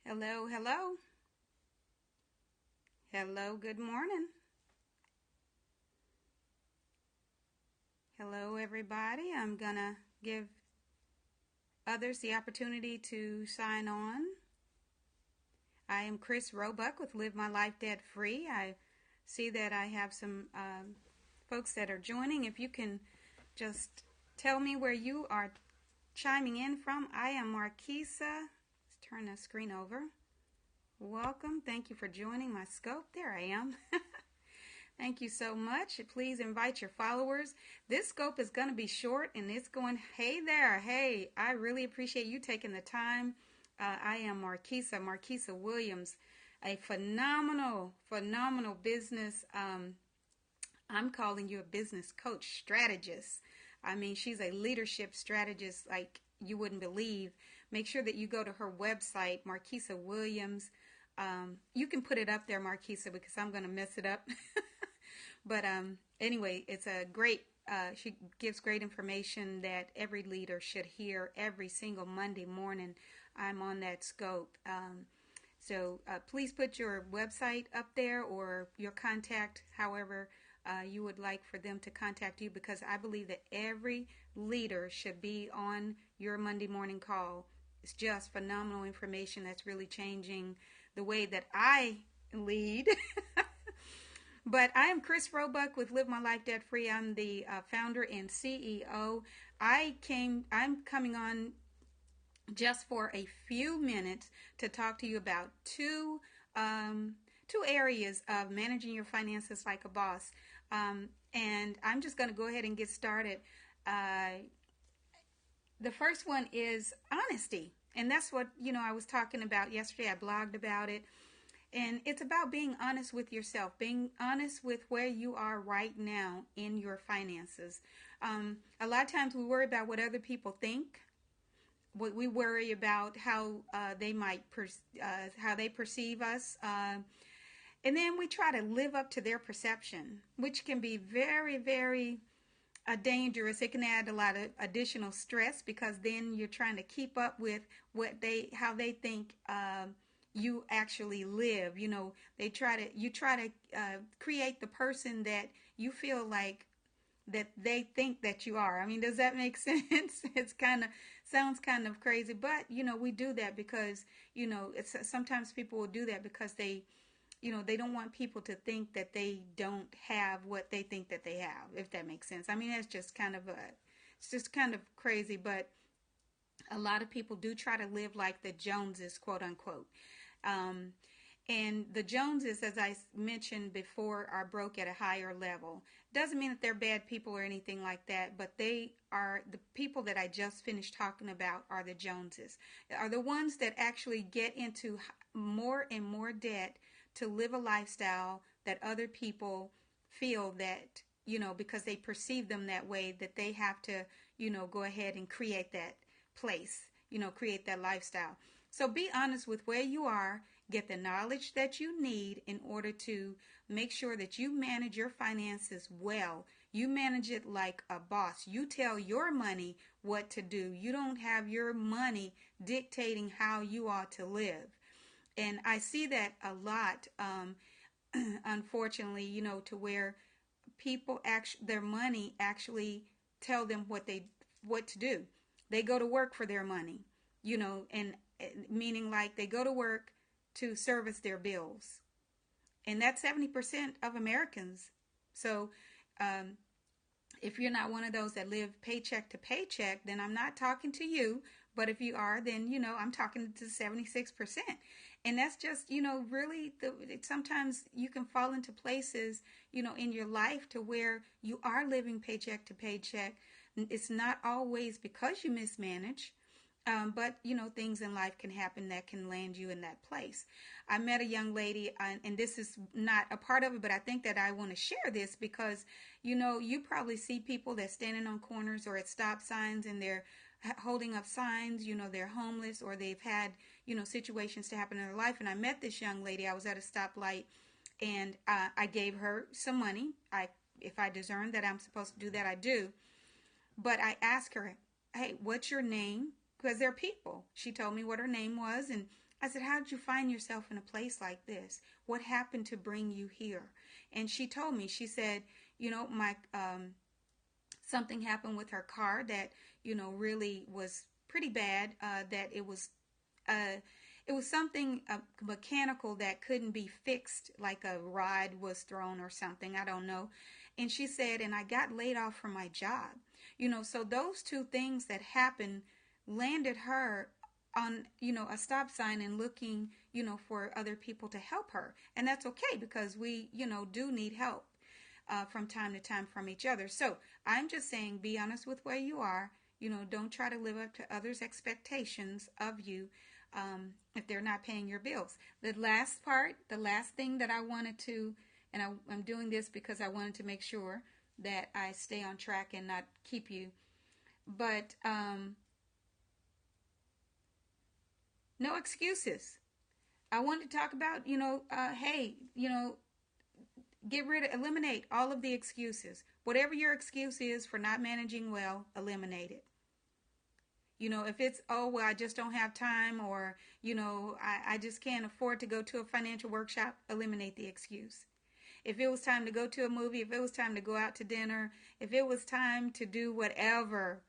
Hello, hello. Hello, good morning. Hello, everybody. I'm going to give others the opportunity to sign on. I am Chris Roebuck with Live My Life Debt Free. I see that I have some folks that are joining. If you can just tell me where you are chiming in from. I am Marquisa. Let's turn the screen over. Welcome. Thank you for joining my scope. There I am. Thank you so much. Please invite your followers. This scope is going to be short and it's going, hey there. Hey, I really appreciate you taking the time. I am Marquisa Williams, a phenomenal business. I'm calling you a business coach strategist. I mean, she's a leadership strategist like you wouldn't believe. Make sure that you go to her website, Marquisa Williams. You can put it up there, Marquisa, because I'm going to mess it up. But anyway, it's a great, she gives great information that every leader should hear every single Monday morning. I'm on that scope. So please put your website up there or your contact, however you would like for them to contact you, because I believe that every leader should be on your Monday morning call. It's just phenomenal information that's really changing the way that I lead. But I am Chris Roebuck with Live My Life Debt Free. I'm the founder and CEO. I'm coming on just for a few minutes to talk to you about two areas of managing your finances like a boss. And I'm just going to go ahead and get started. The first one is honesty. And that's what, I was talking about yesterday. I blogged about it. And it's about being honest with yourself, being honest with where you are right now in your finances. A lot of times we worry about what other people think. We worry about how they might how they perceive us, and then we try to live up to their perception, which can be very, very dangerous. It can add a lot of additional stress because then you're trying to keep up with how they think. You actually live. You try to create the person that you feel like that they think that you are. I mean, does that make sense? Sounds kind of crazy, but we do that because sometimes people will do that because they don't want people to think that they don't have what they think that they have, if that makes sense. I mean, it's just kind of crazy, but a lot of people do try to live like the Joneses, quote unquote. And the Joneses, as I mentioned before, are broke at a higher level. Doesn't mean that they're bad people or anything like that, but they are the people that I just finished talking about are the Joneses. Are the ones that actually get into more and more debt to live a lifestyle that other people feel that, because they perceive them that way, that they have to, go ahead and create that place, create that lifestyle. So be honest with where you are, get the knowledge that you need in order to make sure that you manage your finances well. You manage it like a boss. You tell your money what to do. You don't have your money dictating how you ought to live. And I see that a lot, unfortunately, to where people their money actually tell them what to do. They go to work for their money, and meaning like they go to work to service their bills. And that's 70% of Americans. So if you're not one of those that live paycheck to paycheck, then I'm not talking to you. But if you are, then, I'm talking to 76%. And that's just, really, sometimes you can fall into places, in your life to where you are living paycheck to paycheck. It's not always because you mismanage. But, things in life can happen that can land you in that place. I met a young lady, and this is not a part of it, but I think that I want to share this because, you probably see people that standing on corners or at stop signs and they're holding up signs, they're homeless or they've had, situations to happen in their life. And I met this young lady. I was at a stoplight and I gave her some money. If I discern that I'm supposed to do that, I do. But I asked her, hey, what's your name? Because they're people. She told me what her name was, and I said, how did you find yourself in a place like this? What happened to bring you here? And she told me, she said, my something happened with her car that, really was pretty bad, that uh, it was something mechanical that couldn't be fixed, like a rod was thrown or something. I don't know. And she said, and I got laid off from my job. So those two things that happened landed her on, a stop sign and looking, for other people to help her. And that's okay because we, do need help from time to time from each other. So I'm just saying, be honest with where you are. Don't try to live up to others' expectations of you if they're not paying your bills. The last thing that I wanted to, and I'm doing this because I wanted to make sure that I stay on track and not keep you, but no excuses. I wanted to talk about, hey, eliminate all of the excuses. Whatever your excuse is for not managing well, eliminate it. If it's, oh, well, I just don't have time, or, I just can't afford to go to a financial workshop, eliminate the excuse. If it was time to go to a movie, if it was time to go out to dinner, if it was time to do whatever,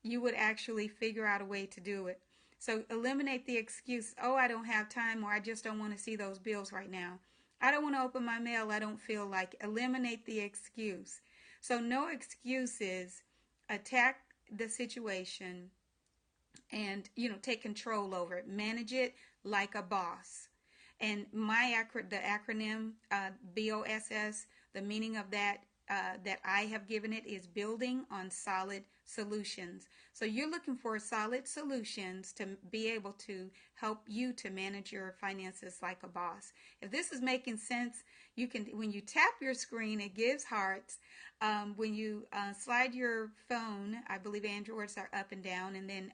you would actually figure out a way to do it. So eliminate the excuse, oh, I don't have time, or I just don't want to see those bills right now. I don't want to open my mail, I don't feel like. Eliminate the excuse. So no excuses. Attack the situation and, take control over it. Manage it like a boss. And the acronym B.O.S.S, the meaning of that that I have given it is building on solid solutions. So you're looking for solid solutions to be able to help you to manage your finances like a boss. If this is making sense, you can, when you tap your screen, it gives hearts. When you slide your phone, I believe Androids are up and down, and then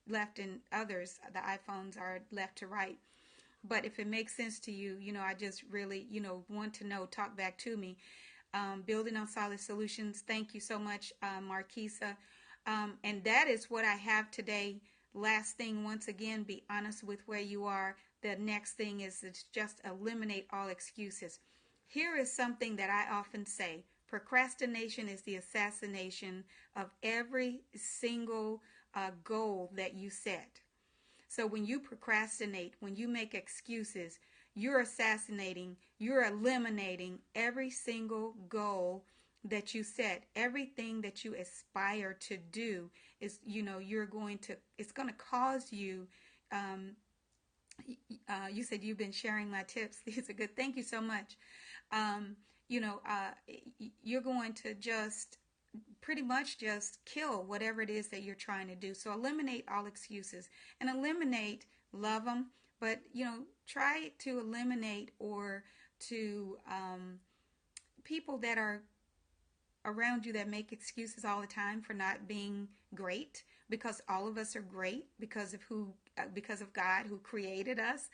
left and others, the iPhones are left to right. But if it makes sense to you, I just really, want to know, talk back to me. Building on solid solutions. Thank you so much, Marquisa. And that is what I have today. Last thing, once again, be honest with where you are. The next thing is just eliminate all excuses. Here is something that I often say. Procrastination is the assassination of every single goal that you set. So when you procrastinate, when you make excuses, you're assassinating, you're eliminating every single goal that you set. Everything that you aspire to do is, it's going to cause you, you said you've been sharing my tips. These are good. Thank you so much. You're going to just pretty much just kill whatever it is that you're trying to do. So eliminate all excuses and love them, but try to eliminate or to people that are around you that make excuses all the time for not being great, because all of us are great because of God who created us.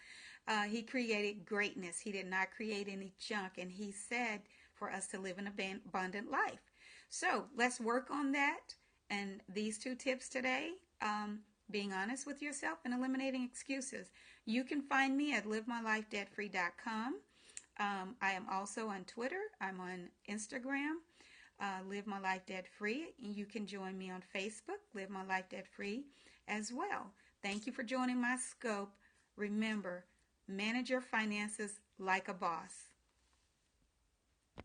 He created greatness. He did not create any junk, and he said for us to live an abundant life. So let's work on that. And these two tips today, being honest with yourself and eliminating excuses. You can find me at livemylifedebtfree.com. I am also on Twitter. I'm on Instagram, Live My Life Debt Free. And you can join me on Facebook, Live My Life Debt Free as well. Thank you for joining my scope. Remember, manage your finances like a boss.